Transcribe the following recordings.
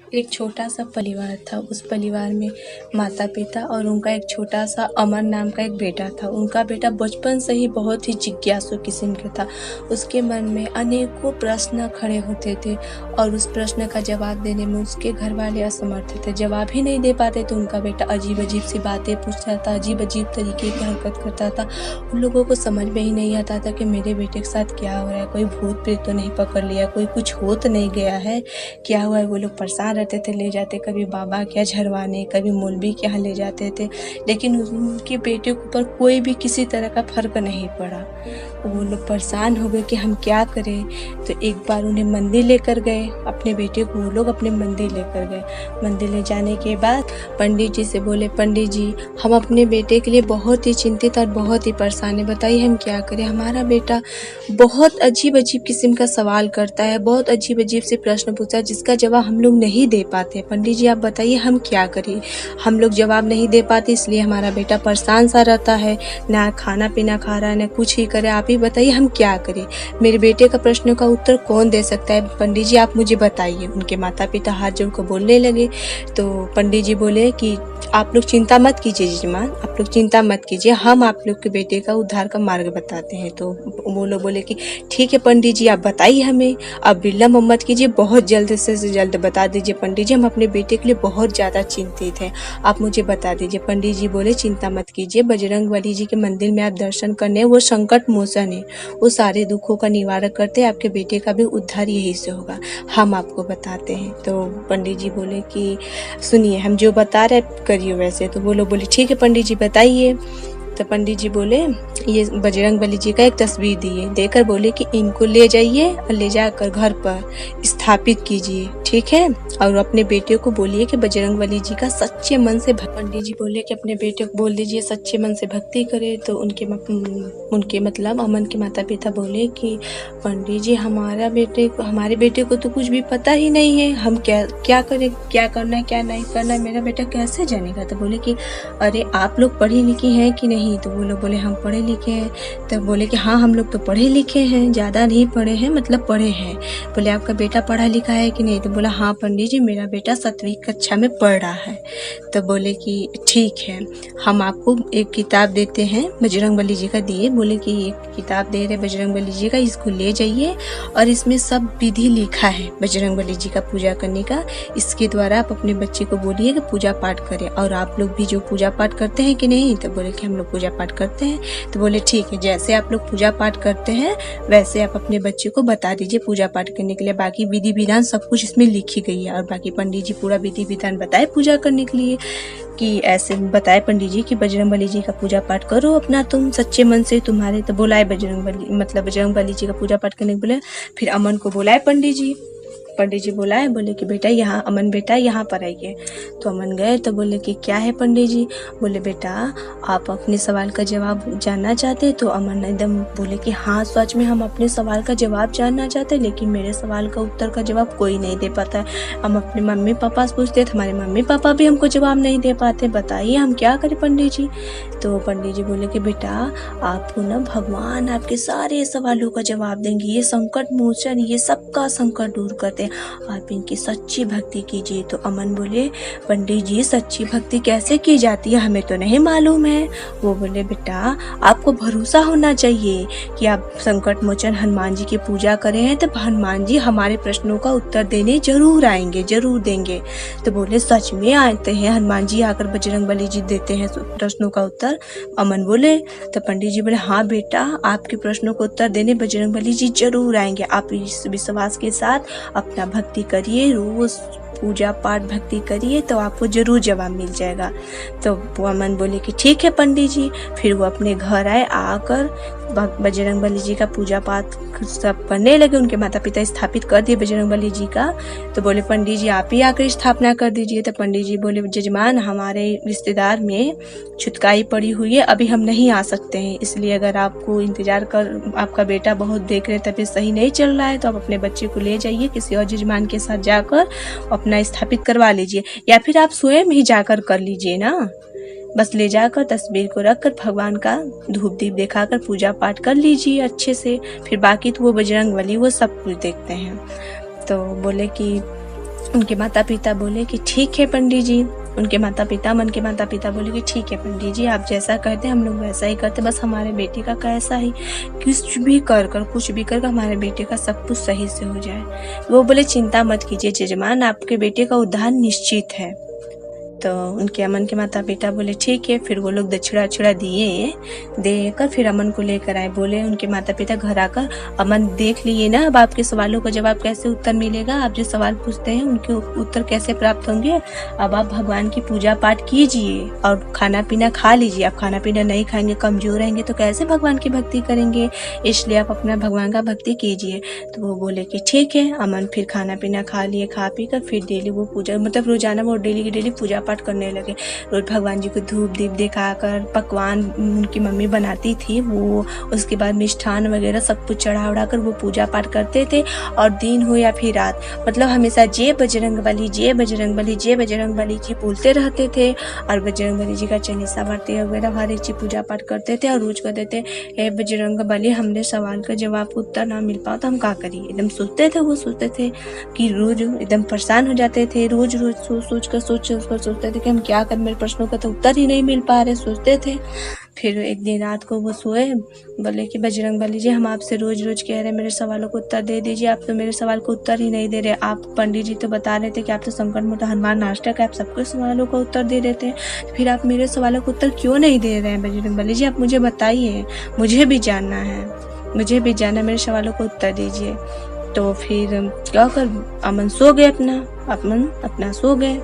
एक छोटा-सा परिवार था। उस परिवार में माता-पिता और उनका एक छोटा-सा अमन नाम का एक बेटा था। उनका बेटा बचपन से ही बहुत ही जिज्ञासु किस्म का था। उसके मन में अनेकों प्रश्न खड़े होते थे और उस प्रश्न का जवाब देने में उसके घरवाले असमर्थ थे। जवाब ही नहीं दे पाते तो उनका बेटा अजीब-अजीब सी बातें पूछता था, अजीब-अजीब तरीके की हरकत करता था। उन लोगों को समझ में ही नहीं आता था कि मेरे बेटे के साथ क्या हो रहा है, कोई भूत-प्रेत तो नहीं पकड़ लिया, कोई कुछ हो तो नहीं गया है, क्या हुआ है। वो लोग परेशान रहते थे, ले जाते कभी बाबा के यहाँ झरवाने, कभी मौलवी के यहाँ ले जाते थे, लेकिन उनके बेटे के ऊपर कोई भी किसी तरह का फ़र्क नहीं पड़ा। वो लोग परेशान हो गए कि हम क्या करें। तो एक बार उन्हें मंदिर लेकर गए, अपने बेटे को वो लोग अपने मंदिर लेकर गए। मंदिर ले जाने के बाद पंडित जी से बोले, पंडित जी हम अपने बेटे के लिए बहुत ही चिंतित और बहुत ही परेशान हैं, बताइए हम क्या करें। हमारा बेटा बहुत अजीब-अजीब किस्म का सवाल करता है, बहुत अजीब-अजीब से प्रश्न पूछता है जिसका जवाब हम लोग नहीं दे पाते। पंडित जी आप बताइए हम क्या करें। हम लोग जवाब नहीं दे पाते इसलिए हमारा बेटा परेशान सा रहता है, ना खाना-पीना खा रहा है, ना कुछ ही करे। आप ही बताइए हम क्या करें। मेरे बेटे का प्रश्नों का उत्तर कौन दे सकता है, पंडित जी आप मुझे बताइए। उनके माता-पिता हाथ जोड़कर बोलने लगे। तो पंडित जी बोले कि आप लोग चिंता मत कीजिए जजमान, आप लोग चिंता मत कीजिए, हम आप लोग के बेटे का उद्धार का मार्ग बताते हैं। तो वो लोग बोले कि ठीक है पंडित जी आप बताइए हमें, आप विलम्ब मत कीजिए, बहुत जल्द से जल्द बता दीजिए पंडित जी, हम अपने बेटे के लिए बहुत ज़्यादा चिंतित हैं, आप मुझे बता दीजिए। पंडित जी बोले चिंता मत कीजिए, बजरंगबली जी के मंदिर में आप दर्शन करने, वो संकट मोचन है, वो सारे दुखों का निवारण करते हैं, आपके बेटे का भी उद्धार यही से होगा, हम आपको बताते हैं। तो पंडित जी बोले कि सुनिए हम जो बता रहे करिए वैसे। तो वो लोग बोले ठीक है पंडित जी बताइए। तो पंडित जी बोले ये बजरंगबली जी का एक तस्वीर दिए, देकर बोले कि इनको ले जाइए और ले जाकर घर पर स्थापित कीजिए, ठीक है, और अपने बेटे को बोलिए कि बजरंगबली जी का सच्चे मन से पंडित जी बोले कि अपने बेटे को बोल दीजिए सच्चे मन से भक्ति करे। तो उनके मतलब अमन के माता पिता बोले कि पंडित जी हमारे बेटे को तो कुछ भी पता ही नहीं है, हम क्या करें, क्या करना है क्या नहीं करना है, मेरा बेटा कैसे जानेगा। तो बोले कि अरे आप लोग पढ़ी लिखी हैं कि नहीं। तो वो लोग बोले हम पढ़े लिखे हैं। तो बोले कि हाँ हम लोग तो पढ़े लिखे हैं, ज़्यादा नहीं पढ़े हैं मतलब पढ़े हैं। बोले आपका बेटा पढ़ा लिखा है कि नहीं। तो बोला हाँ पंडित जी मेरा बेटा 7वीं कक्षा में पढ़ रहा है। तो बोले कि ठीक है हम आपको एक किताब देते हैं, बजरंगबली जी का दिए, बोले कि एक किताब दे रहे बजरंगबली जी का, इसको ले जाइए और इसमें सब विधि लिखा है बजरंगबली जी का पूजा करने का, इसके द्वारा आप अपने बच्चे को बोलिए कि पूजा पाठ करें। और आप लोग भी जो पूजा पाठ करते हैं कि नहीं। तो बोले कि हम लोग पूजा पाठ करते हैं। तो बोले ठीक है जैसे आप लोग पूजा पाठ करते हैं वैसे आप अपने बच्चे को बता दीजिए पूजा पाठ करने के लिए, बाकी विधि विधान सब कुछ इसमें लिखी गई है। और बाकी पंडित जी पूरा विधि विधान बताए पूजा करने के लिए कि ऐसे बताए पंडित जी कि बजरंगबली जी का पूजा पाठ करो अपना तुम सच्चे मन से तुम्हारे। तो बुलाए बजरंगबली जी का पूजा पाठ करने के बोले। फिर अमन को बुलाए पंडित जी बुलाए, बोले कि बेटा यहाँ अमन बेटा यहाँ पर आइए। तो अमन गए। तो बोले कि क्या है पंडित जी। बोले बेटा आप अपने सवाल का जवाब जानना चाहते हैं। तो अमन एकदम बोले कि हाँ सच में हम अपने सवाल का जवाब जानना चाहते हैं, लेकिन मेरे सवाल का उत्तर का जवाब कोई नहीं दे पाता है। हम अपने मम्मी पापा से पूछते हैं, हमारे मम्मी पापा भी हमको जवाब नहीं दे पाते, बताइए हम क्या करें पंडित जी। तो पंडित जी बोले कि बेटा आपको ना भगवान आपके सारे सवालों का जवाब देंगे, ये संकट मोचन, ये सबका संकट दूर करते हैं, आप इनकी सच्ची भक्ति कीजिए। तो अमन बोले पंडित जी सच्ची भक्ति कैसे की जाती है, हमें तो नहीं मालूम है। वो बोले बेटा आपको भरोसा होना चाहिए कि आप संकट मोचन हनुमान जी की पूजा करें हैं तो हनुमान जी हमारे प्रश्नों का उत्तर देने जरूर आएंगे, जरूर देंगे। तो बोले सच में आते हैं हनुमान जी आकर बजरंगबली जी देते हैं प्रश्नों का उत्तर। अमन बोले। तो पंडित जी बोले हाँ बेटा आपके प्रश्नों को उत्तर देने बजरंगबली जी जरूर आएंगे, आप इस विश्वास के साथ अपना भक्ति करिए, रोज पूजा पाठ भक्ति करिए तो आपको जरूर जवाब मिल जाएगा। तो वो अमन बोले कि ठीक है पंडित जी। फिर वो अपने घर आए, आकर बजरंगबली जी का पूजा पाठ सब करने लगे। उनके माता पिता स्थापित कर दिए बजरंगबली जी का। तो बोले पंडित जी आप ही आकर स्थापना कर दीजिए। तो पंडित जी बोले जजमान हमारे रिश्तेदार में छुतकाई पड़ी हुई है, अभी हम नहीं आ सकते हैं, इसलिए अगर आपको इंतजार कर आपका बेटा बहुत देख रहे तबीयत सही नहीं चल रहा है तो आप अपने बच्चे को ले जाइए, किसी और जजमान के साथ जाकर अपना स्थापित करवा लीजिए, या फिर आप स्वयं ही जाकर कर लीजिए ना। बस ले जाकर तस्वीर को रखकर भगवान का धूप दीप दिखाकर पूजा पाठ कर लीजिए अच्छे से, फिर बाकी तो वो बजरंगबली वो सब कुछ देखते हैं। तो बोले कि उनके माता पिता बोले कि ठीक है पंडित जी। उनके माता पिता अमन के माता पिता बोले कि ठीक है पंडित जी, आप जैसा कहते हैं हम लोग वैसा ही करते, बस हमारे बेटे का कैसा ही कुछ भी कर हमारे बेटे का सब कुछ सही से हो जाए। वो बोले चिंता मत कीजिए जजमान, आपके बेटे का उद्धार निश्चित है। तो उनके अमन के माता पिता बोले ठीक है। फिर वो लोग दक्षिणा दिए, देकर फिर अमन को लेकर आए। बोले उनके माता पिता घर आकर, अमन देख लिए ना अब आपके सवालों का जवाब कैसे उत्तर मिलेगा, आप जो सवाल पूछते हैं उनके उत्तर कैसे प्राप्त होंगे। अब आप भगवान की पूजा पाठ कीजिए और खाना पीना खा लीजिए। आप खाना पीना नहीं खाएंगे, कमजोर रहेंगे तो कैसे भगवान की भक्ति करेंगे, इसलिए आप अपना भगवान का भक्ति कीजिए। तो वो बोले कि ठीक है। अमन फिर खाना पीना खा लिए, खा पी कर फिर डेली वो पूजा मतलब रोजाना वो डेली की डेली पूजा पाठ करने लगे। रोज भगवान जी को धूप दीप दिखाकर पकवान उनकी मम्मी बनाती थी, वो उसके बाद मिष्ठान वगैरह सब कुछ चढ़ा उड़ा कर वो पूजा पाठ करते थे। और दिन हो या फिर रात, मतलब हमेशा जय बजरंग बली, जय बजरंग बली, जय बजरंग बली जी बोलते रहते थे। और बजरंग बली जी का चलीसा बढ़ते वगैरह हर एक चीज पूजा पाठ करते थे। और रोज कहते थे हे बजरंग बली, हमने सवाल का जवाब उत्तर ना मिल पाओ तो हम क्या करिए। एकदम सोचते थे कि रोज एकदम परेशान हो जाते थे, रोज सोच कर सोचते थे कि हम क्या करें, मेरे प्रश्नों का तो उत्तर ही नहीं मिल पा रहे, सोचते थे। फिर एक दिन रात को वो सोए, बोले कि बजरंग बली जी हम आपसे रोज कह रहे हैं मेरे सवालों को उत्तर दे दीजिए, आप तो मेरे सवाल को उत्तर ही नहीं दे रहे। आप पंडित जी तो बता रहे थे कि आप तो संकट मोटा हनुमान नाटक है, आप सबके सवालों का उत्तर दे देते हैं, फिर आप मेरे सवालों को उत्तर क्यों नहीं दे रहे हैं बजरंग बली जी, आप मुझे बताइए, मुझे भी जानना है, मेरे सवालों को उत्तर दीजिए। तो फिर क्या कर अमन सो गए, अपना सो गए।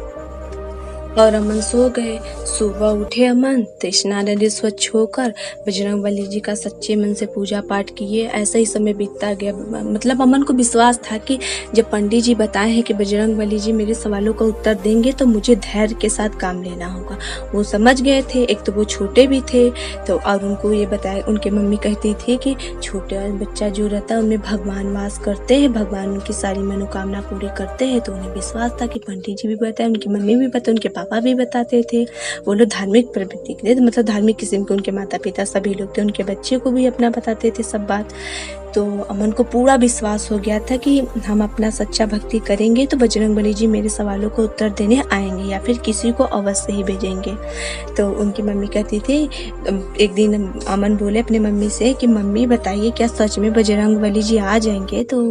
और अमन सो गए। सुबह उठे अमन तो स्नान आदि स्वच्छ होकर बजरंग बली जी का सच्चे मन से पूजा पाठ किए। ऐसा ही समय बीतता गया। मतलब अमन को विश्वास था कि जब पंडित जी बताए हैं कि बजरंग बली जी मेरे सवालों का उत्तर देंगे तो मुझे धैर्य के साथ काम लेना होगा। वो समझ गए थे, एक तो वो छोटे भी थे तो, और उनको ये बताया, उनके मम्मी कहती थी कि छोटा बच्चा जो रहता है उनमें भगवान वास करते हैं, भगवान उनकी सारी मनोकामना पूरी करते हैं। तो उन्हें विश्वास था कि पंडित जी भी बताए, उनकी मम्मी भी बताए, उनके पापा भी बताते थे। वो लोग धार्मिक प्रवृत्ति के, मतलब धार्मिक किस्म के उनके माता पिता सभी लोग थे, उनके बच्चे को भी अपना बताते थे सब बात। तो अमन को पूरा विश्वास हो गया था कि हम अपना सच्चा भक्ति करेंगे तो बजरंग बली जी मेरे सवालों को उत्तर देने आएंगे या फिर किसी को अवश्य ही भेजेंगे। तो उनकी मम्मी कहती थी, एक दिन अमन बोले अपने मम्मी से कि मम्मी बताइए क्या सच में बजरंग बली जी आ जाएंगे। तो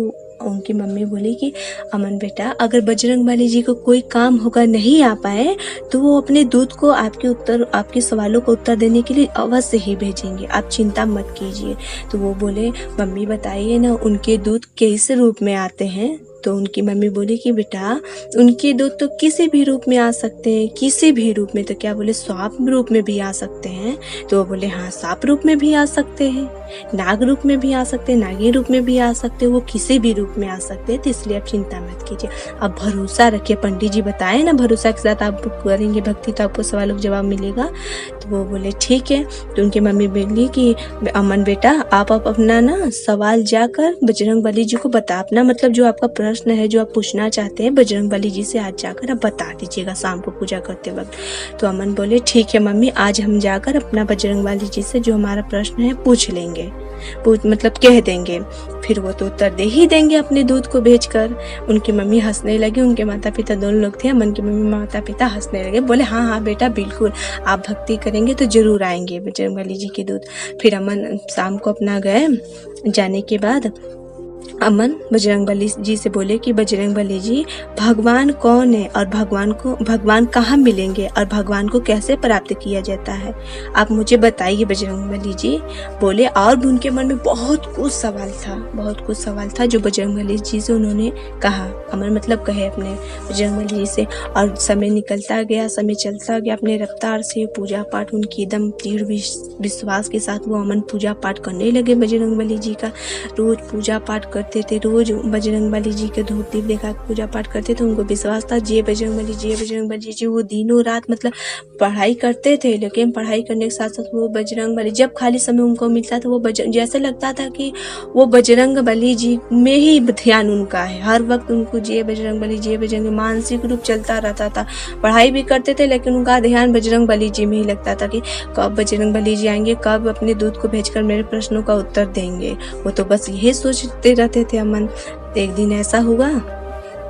उनकी मम्मी बोली कि अमन बेटा, अगर बजरंग बली जी को कोई काम होकर नहीं आ पाए तो वो अपने दूत को आपके सवालों को उत्तर देने के लिए अवश्य ही भेजेंगे, आप चिंता मत कीजिए। तो वो बोले मम्मी बताइए ना उनके दूत किस रूप में आते हैं। तो उनकी मम्मी बोली कि बेटा उनके दूत तो किसी भी रूप में आ सकते हैं, किसी भी रूप में। तो क्या बोले सांप रूप में भी आ सकते हैं। तो वो बोले हाँ सांप रूप में भी आ सकते हैं, नाग रूप में भी आ सकते हैं, नागी रूप में भी आ सकते हैं, वो किसी भी रूप में आ सकते हैं। तो इसलिए आप चिंता मत कीजिए, आप भरोसा रखिए, पंडित जी बताए ना भरोसा के साथ आप करेंगे भक्ति तो आपको सवालों का जवाब मिलेगा। तो वो बोले ठीक है। तो उनकी मम्मी बोली कि अमन बेटा आप अपना ना सवाल जाकर बजरंग बली जी को बता, अपना मतलब जो आपका प्रश्न है जो आप पूछना चाहते हैं बजरंग बली जी से आज जाकर आप बता दीजिएगा शाम को पूजा करते वक्त। तो अमन बोले ठीक है मम्मी, आज हम जाकर अपना बजरंग बली जी से जो हमारा प्रश्न है पूछ लेंगे, मतलब कह देंगे, फिर वो तो उत्तर दे ही देंगे अपने दूध को भेजकर। उनकी मम्मी हंसने लगी, उनके माता पिता दोनों लोग थे, अमन की मम्मी माता पिता हंसने लगे, बोले हाँ हाँ बेटा बिल्कुल, आप भक्ति करेंगे तो जरूर आएंगे बजरंग बली जी के दूध। फिर अमन शाम को अपना गए, जाने के बाद अमन बजरंग बली जी से बोले कि बजरंग बली जी भगवान कौन है और भगवान कहाँ मिलेंगे और भगवान को कैसे प्राप्त किया जाता है, आप मुझे बताइए बजरंग बली जी। बोले और भी उनके मन में बहुत कुछ सवाल था जो बजरंग बली जी से उन्होंने कहा, अमन मतलब कहे अपने बजरंग बली जी से। और समय निकलता गया, समय चलता गया अपने रफ्तार से, पूजा पाठ उनकी एकदम दृढ़ विश्वास के साथ वो अमन पूजा पाठ करने लगे बजरंग बली जी का। रोज पूजा पाठ करते थे, रोज बजरंग बली जी के धूप दीप देखा पूजा पाठ करते थे। उनको विश्वास था जय बजरंग बली जी। वो दिनों रात मतलब पढ़ाई करते थे, लेकिन पढ़ाई करने के साथ साथ वो बजरंग बली, जब खाली समय उनको मिलता था वो जैसे लगता था कि वो बजरंग बली जी में ही ध्यान उनका है, हर वक्त उनको जय बजरंग मानसिक रूप चलता रहता था। पढ़ाई भी करते थे लेकिन उनका ध्यान बजरंग बली जी में ही लगता था कि कब बजरंग बली जी आएंगे, कब अपने दूध को भेजकर मेरे प्रश्नों का उत्तर देंगे। वो तो बस यही सोचते रहते थे अमन। एक दिन ऐसा हुआ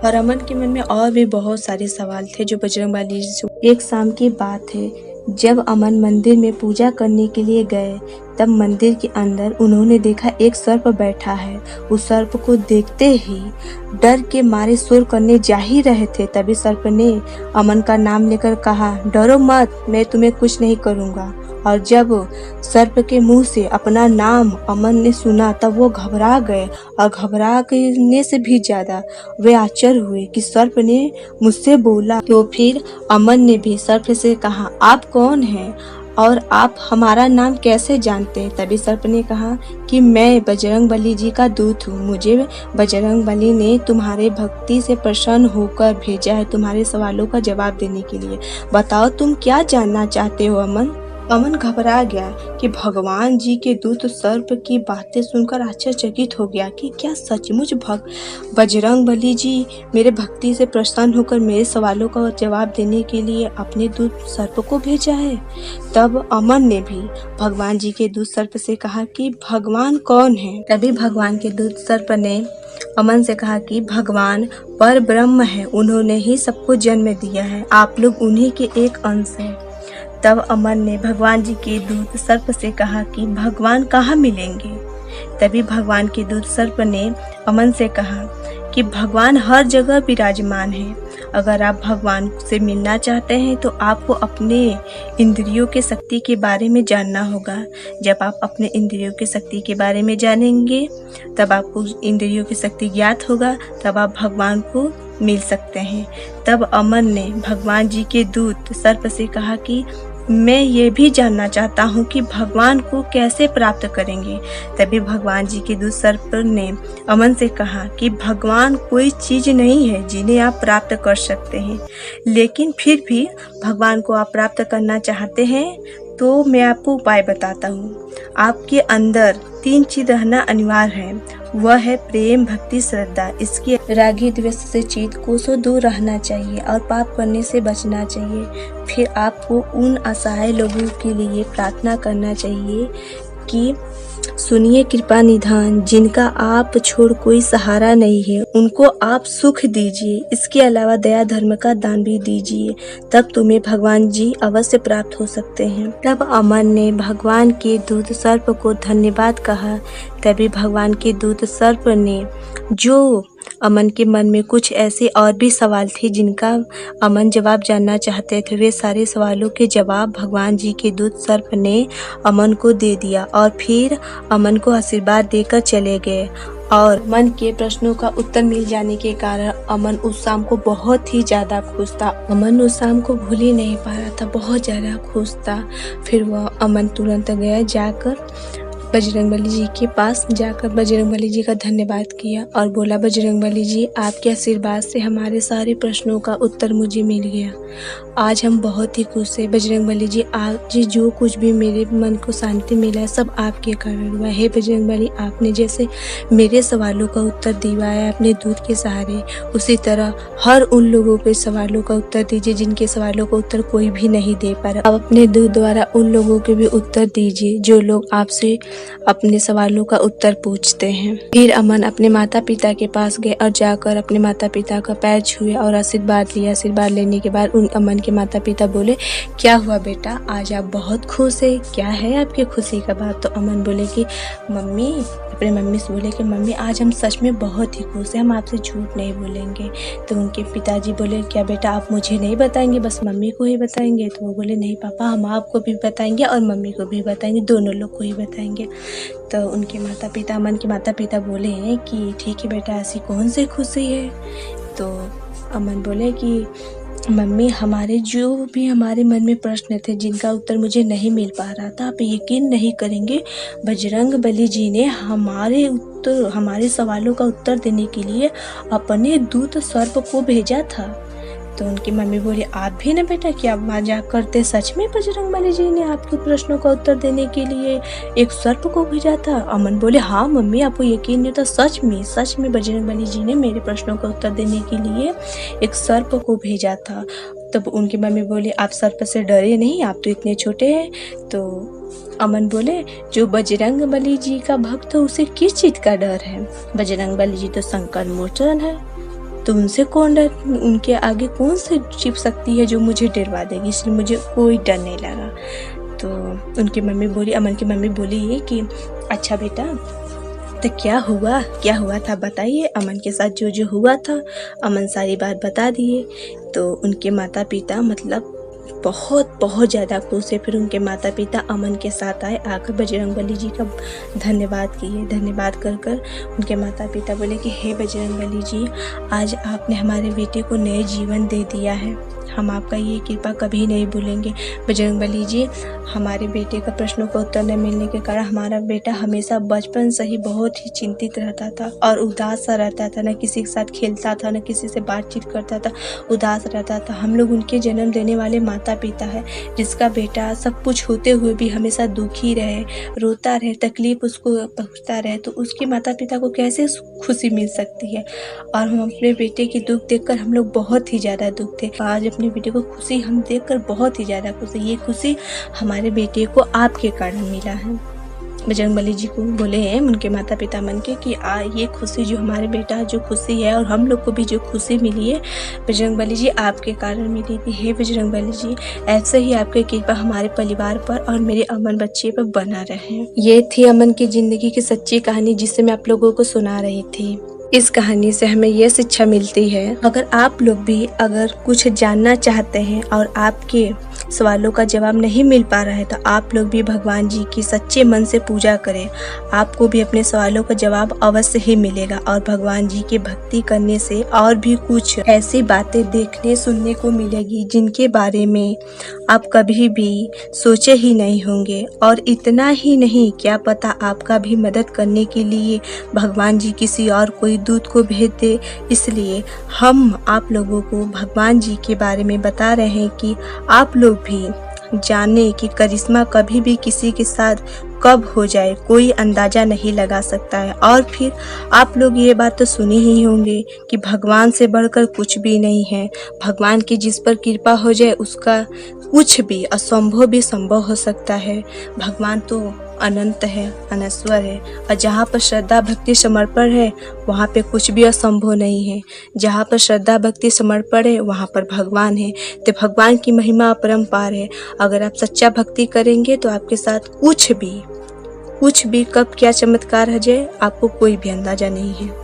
और अमन के मन में और भी बहुत सारे सवाल थे जो बजरंगबली जी से। एक शाम की बात है, जब अमन मंदिर में पूजा करने के लिए गए, तब मंदिर के अंदर उन्होंने देखा एक सर्प बैठा है। उस सर्प को देखते ही डर के मारे सुर करने जा ही रहे थे, तभी सर्प ने अमन का नाम लेकर कहा, डरो मत, मैं तुम्हें कुछ नहीं करूँगा। और जब सर्प के मुंह से अपना नाम अमन ने सुना, तब वो घबरा गए, और घबराने से भी ज्यादा वे आश्चर्य हुए कि सर्प ने मुझसे बोला। तो फिर अमन ने भी सर्प से कहा, आप कौन हैं और आप हमारा नाम कैसे जानते हैं? तभी सर्प ने कहा कि मैं बजरंगबली जी का दूत हूँ। मुझे बजरंगबली ने तुम्हारे भक्ति से प्रसन्न होकर भेजा है तुम्हारे सवालों का जवाब देने के लिए। बताओ तुम क्या जानना चाहते हो अमन? अमन घबरा गया कि भगवान जी के दूत सर्प की बातें सुनकर आश्चर्यचकित हो गया कि क्या सचमुच बजरंगबली जी मेरे भक्ति से प्रसन्न होकर मेरे सवालों का जवाब देने के लिए अपने दूत सर्प को भेजा है। तब अमन ने भी भगवान जी के दूत सर्प से कहा कि भगवान कौन है? तभी भगवान के दूत सर्प ने अमन से कहा कि भगवान पर ब्रह्म है, उन्होंने ही सबको जन्म दिया है, आप लोग उन्हीं के एक अंश हैं। तब अमन ने भगवान जी के दूत सर्प से कहा कि भगवान कहाँ मिलेंगे? तभी भगवान के दूत सर्प ने अमन से कहा कि भगवान हर जगह विराजमान है। अगर आप भगवान से मिलना चाहते हैं तो आपको अपने इंद्रियों के शक्ति के बारे में जानना होगा। जब आप अपने इंद्रियों की शक्ति के बारे में जानेंगे, तब आपको इंद्रियों की शक्ति ज्ञात होगा, तब आप भगवान को मिल सकते हैं। तब अमन ने भगवान जी के दूत सर्प से कहा कि मैं ये भी जानना चाहता हूँ कि भगवान को कैसे प्राप्त करेंगे। तभी भगवान जी के दूत सर्प ने अमन से कहा कि भगवान कोई चीज़ नहीं है जिन्हें आप प्राप्त कर सकते हैं, लेकिन फिर भी भगवान को आप प्राप्त करना चाहते हैं तो मैं आपको उपाय बताता हूँ। आपके अंदर 3 चीज रहना अनिवार्य है, वह है प्रेम, भक्ति, श्रद्धा। इसके रागी द्वेष से चित्त कोसों दूर रहना चाहिए और पाप करने से बचना चाहिए। फिर आपको उन असहाय लोगों के लिए प्रार्थना करना चाहिए कि सुनिए कृपा निधान, जिनका आप छोड़ कोई सहारा नहीं है, उनको आप सुख दीजिए। इसके अलावा दया धर्म का दान भी दीजिए, तब तुम्हें भगवान जी अवश्य प्राप्त हो सकते हैं। तब अमन ने भगवान के दूत सर्प को धन्यवाद कहा। तभी भगवान के दूत सर्प ने, जो अमन के मन में कुछ ऐसे और भी सवाल थे जिनका अमन जवाब जानना चाहते थे, वे सारे सवालों के जवाब भगवान जी के दूत सर्प ने अमन को दे दिया और फिर अमन को आशीर्वाद देकर चले गए। और मन के प्रश्नों का उत्तर मिल जाने के कारण अमन उस शाम को बहुत ही ज़्यादा खुश था। अमन उस शाम को भूल ही नहीं पा रहा था, बहुत ज़्यादा खुश था। फिर वह अमन तुरंत गया, जाकर बजरंगबली जी के पास जाकर बजरंगबली जी का धन्यवाद किया और बोला, बजरंगबली जी, आपके आशीर्वाद से हमारे सारे प्रश्नों का उत्तर मुझे मिल गया। आज हम बहुत ही खुश हैं। बजरंगबली जी, आज जो कुछ भी मेरे मन को शांति मिला है सब आपके कारण हुआ है। बजरंगबली, आपने जैसे मेरे सवालों का उत्तर दिवाया अपने दूत के सहारे, उसी तरह हर उन लोगों के सवालों का उत्तर दीजिए जिनके सवालों का उत्तर कोई भी नहीं दे पा रहा। आप अपने दूत द्वारा उन लोगों के भी उत्तर दीजिए जो लोग आपसे अपने सवालों का उत्तर पूछते हैं। फिर अमन अपने माता पिता के पास गए और जाकर अपने माता पिता का पैर छुए और आशीर्वाद लिया। आशीर्वाद लेने के बाद उन अमन के माता पिता बोले, क्या हुआ बेटा, आज आप बहुत खुश है, क्या है आपकी खुशी का बात? तो अमन बोले कि मम्मी, अपने मम्मी से बोले कि मम्मी, आज हम सच में बहुत ही खुश हैं, हम आपसे झूठ नहीं बोलेंगे। तो उनके पिताजी बोले, क्या बेटा आप मुझे नहीं बताएंगे, बस मम्मी को ही बताएंगे? तो वो बोले, नहीं पापा, हम आपको भी बताएंगे और मम्मी को भी बताएंगे, दोनों लोग को ही बताएंगे। तो उनके माता पिता, अमन के माता पिता बोले हैं कि ठीक है बेटा, ऐसी कौन सी खुशी है? तो अमन बोले कि मम्मी, हमारे मन में प्रश्न थे जिनका उत्तर मुझे नहीं मिल पा रहा था, आप यकीन नहीं करेंगे, बजरंगबली जी ने हमारे सवालों का उत्तर देने के लिए अपने दूत सर्प को भेजा था। तो उनकी मम्मी बोली, आप भी ना बेटा, क्या मजाक करते? सच में बजरंगबली जी ने आपके प्रश्नों का उत्तर देने के लिए एक सर्प को भेजा था? अमन बोले, हाँ मम्मी, आपको यकीन नहीं होता, सच में बजरंगबली जी ने मेरे प्रश्नों का उत्तर देने के लिए एक सर्प को भेजा था। तब उनकी मम्मी बोली, आप सर्प से डरे नहीं, आप तो इतने छोटे हैं। तो अमन बोले, जो बजरंगबली जी का भक्त है उसे किस चीज का डर है? बजरंगबली जी तो संकट मोचन है, तो उनसे कौन डर, उनके आगे कौन सी छिप सकती है जो मुझे डरवा देगी, इसलिए मुझे कोई डर नहीं लगा। तो उनकी मम्मी बोली, अमन की मम्मी बोली कि अच्छा बेटा, तो क्या हुआ था बताइए। अमन के साथ जो जो हुआ था अमन सारी बात बता दिए। तो उनके माता पिता मतलब बहुत ज़्यादा खुश है। फिर उनके माता पिता अमन के साथ आकर बजरंगबली जी का धन्यवाद किए। धन्यवाद कर उनके माता पिता बोले कि हे बजरंगबली जी, आज आपने हमारे बेटे को नए जीवन दे दिया है, हम आपका ये कृपा कभी नहीं भूलेंगे। बजरंगबली जी, हमारे बेटे का प्रश्नों का उत्तर न मिलने के कारण हमारा बेटा हमेशा बचपन से ही बहुत ही चिंतित रहता था और उदास सा रहता था, न किसी के साथ खेलता था, न किसी से बातचीत करता था, उदास रहता था। हम लोग उनके जन्म देने वाले माता पिता है, जिसका बेटा सब कुछ होते हुए भी हमेशा दुखी रहे, रोता रहे, तकलीफ उसको पहुँचता रहे, तो उसके माता पिता को कैसे खुशी मिल सकती है। और हम अपने बेटे की दुख देखकर हम लोग बहुत ही ज़्यादा दुख थे। आज अपने बेटे को खुशी हम देखकर बहुत ही ज़्यादा खुश है। ये खुशी हमारे बेटे को आपके कारण मिला है। बजरंगबली जी को बोले हैं उनके माता पिता मन के कि ये खुशी जो हमारे बेटा जो खुशी है और हम लोग को भी जो खुशी मिली है बजरंगबली जी आपके कारण मिली थी। हे बजरंगबली जी, ऐसे ही आपकी कृपा हमारे परिवार पर और मेरे अमन बच्चे पर बना रहे। ये थी अमन की जिंदगी की सच्ची कहानी, जिसे मैं आप लोगों को सुना रही थी। इस कहानी से हमें यह शिक्षा मिलती है, अगर आप लोग भी अगर कुछ जानना चाहते हैं और आपके सवालों का जवाब नहीं मिल पा रहा है, तो आप लोग भी भगवान जी की सच्चे मन से पूजा करें। आपको भी अपने सवालों का जवाब अवश्य ही मिलेगा। और भगवान जी की भक्ति करने से और भी कुछ ऐसी बातें देखने सुनने को मिलेगी जिनके बारे में आप कभी भी सोचे ही नहीं होंगे। और इतना ही नहीं, क्या पता आपका भी मदद करने के लिए भगवान जी किसी और कोई दूत को भेज दे। इसलिए हम आप लोगों को भगवान जी के बारे में बता रहे हैं कि आप लोग भी जाने कि करिश्मा कभी भी किसी के साथ कब हो जाए कोई अंदाजा नहीं लगा सकता है। और फिर आप लोग ये बात तो सुने ही होंगे कि भगवान से बढ़कर कुछ भी नहीं है। भगवान की जिस पर कृपा हो जाए उसका कुछ भी असंभव भी संभव हो सकता है। भगवान तो अनंत है, अनश्वर है, और जहाँ पर श्रद्धा भक्ति समर्पण है वहाँ पे कुछ भी असंभव नहीं है। जहाँ पर श्रद्धा भक्ति समर्पण है वहाँ पर भगवान है। तो भगवान की महिमा अपरंपार है। अगर आप सच्चा भक्ति करेंगे तो आपके साथ कुछ भी कब क्या चमत्कार हो जाए आपको कोई भी अंदाजा नहीं है।